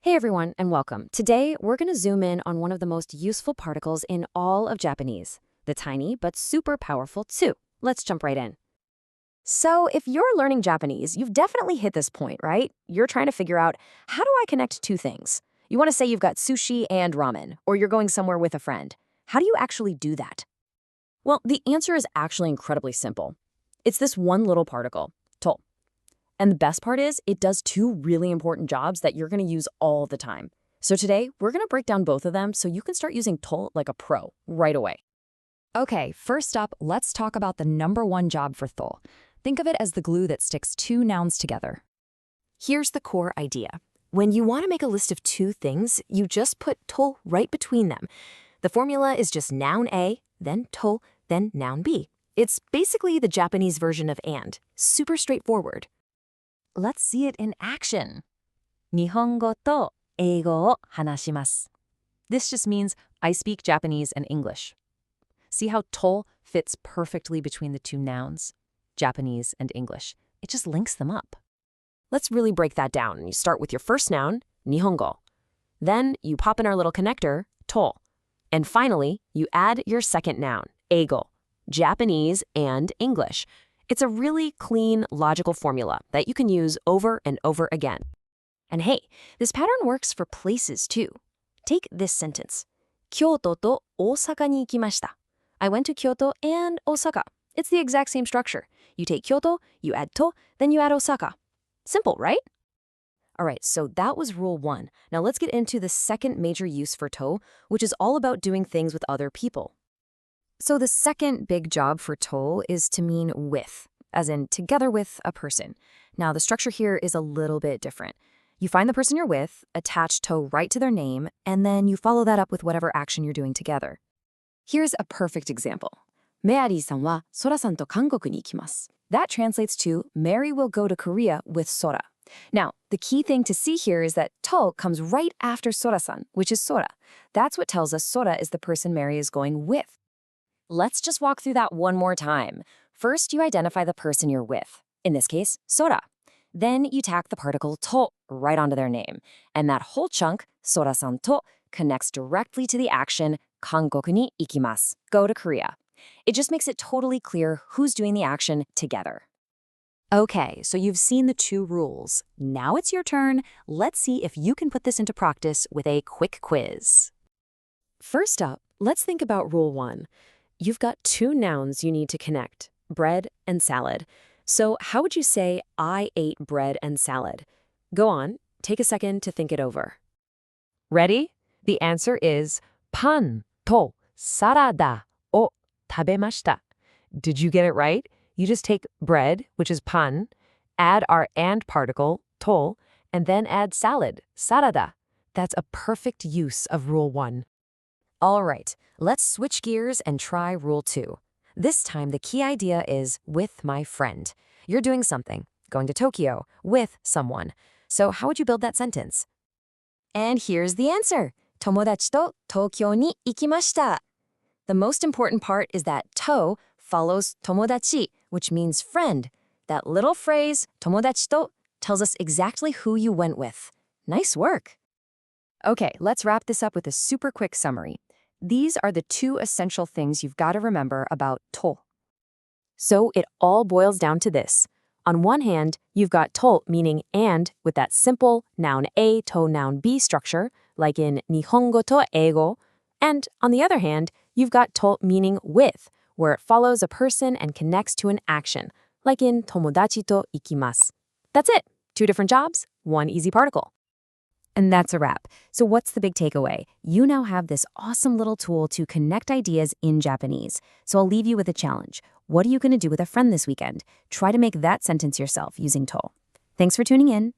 Hey everyone, and welcome. Today, we're going to zoom in on one of the most useful particles in all of Japanese, the tiny but super powerful tsu. Let's jump right in. So, if you're learning Japanese, you've definitely hit this point, right? You're trying to figure out, how do I connect two things? You want to say you've got sushi and ramen, or you're going somewhere with a friend. How do you actually do that? Well, the answer is actually incredibly simple. It's this one little particle, to. And the best part is, it does two really important jobs that you're going to use all the time. So today, we're going to break down both of them so you can start using to like a pro right away. Okay, first up, let's talk about the number one job for to. Think of it as the glue that sticks two nouns together. Here's the core idea. When you want to make a list of two things, you just put to right between them. The formula is just noun A, then to, then noun B. It's basically the Japanese version of and. Super straightforward. Let's see it in action. 日本語と英語を話します. This just means I speak Japanese and English. See how to fits perfectly between the two nouns, Japanese and English. It just links them up. Let's really break that down. You start with your first noun, nihongo. Then you pop in our little connector, to. And finally, you add your second noun, eigo, Japanese and English. It's a really clean, logical formula that you can use over and over again. And hey, this pattern works for places too. Take this sentence. Kyoto to Osaka ni ikimashita. I went to Kyoto and Osaka. It's the exact same structure. You take Kyoto, you add to, then you add Osaka. Simple, right? All right, so that was rule one. Now let's get into the second major use for to, which is all about doing things with other people. So the second big job for to is to mean with, as in together with a person. Now the structure here is a little bit different. You find the person you're with, attach to right to their name, and then you follow that up with whatever action you're doing together. Here's a perfect example. Meari-san wa Sora-san to Kangoku ni ikimasu. That translates to Mary will go to Korea with Sora. Now, the key thing to see here is that to comes right after Sora-san, which is Sora. That's what tells us Sora is the person Mary is going with. Let's just walk through that one more time. First, you identify the person you're with. In this case, Sora. Then you tack the particle to right onto their name. And that whole chunk, Sora-san to, connects directly to the action Kangoku ni ikimasu, go to Korea. It just makes it totally clear who's doing the action together. Okay, so you've seen the two rules. Now it's your turn. Let's see if you can put this into practice with a quick quiz. First up, let's think about rule one. You've got two nouns you need to connect, bread and salad. So how would you say, I ate bread and salad? Go on, take a second to think it over. Ready? The answer is pan to sarada o tabemashita. Did you get it right? You just take bread, which is pan, add our and particle, to, and then add salad, sarada. That's a perfect use of rule one. All right, let's switch gears and try rule two. This time, the key idea is with my friend. You're doing something, going to Tokyo, with someone. So how would you build that sentence? And here's the answer. Tomodachi to Tokyo ni ikimashita. The most important part is that to follows tomodachi, which means friend. That little phrase, tomodachi to, tells us exactly who you went with. Nice work. Okay, let's wrap this up with a super quick summary. These are the two essential things you've got to remember about to. So it all boils down to this. On one hand, you've got to meaning and with that simple noun A to noun B structure, like in nihongo to eigo. And on the other hand, you've got to meaning with, where it follows a person and connects to an action, like in tomodachi to ikimasu. That's it. Two different jobs, one easy particle. And that's a wrap. So what's the big takeaway? You now have this awesome little tool to connect ideas in Japanese. So I'll leave you with a challenge. What are you going to do with a friend this weekend? Try to make that sentence yourself using to. Thanks for tuning in.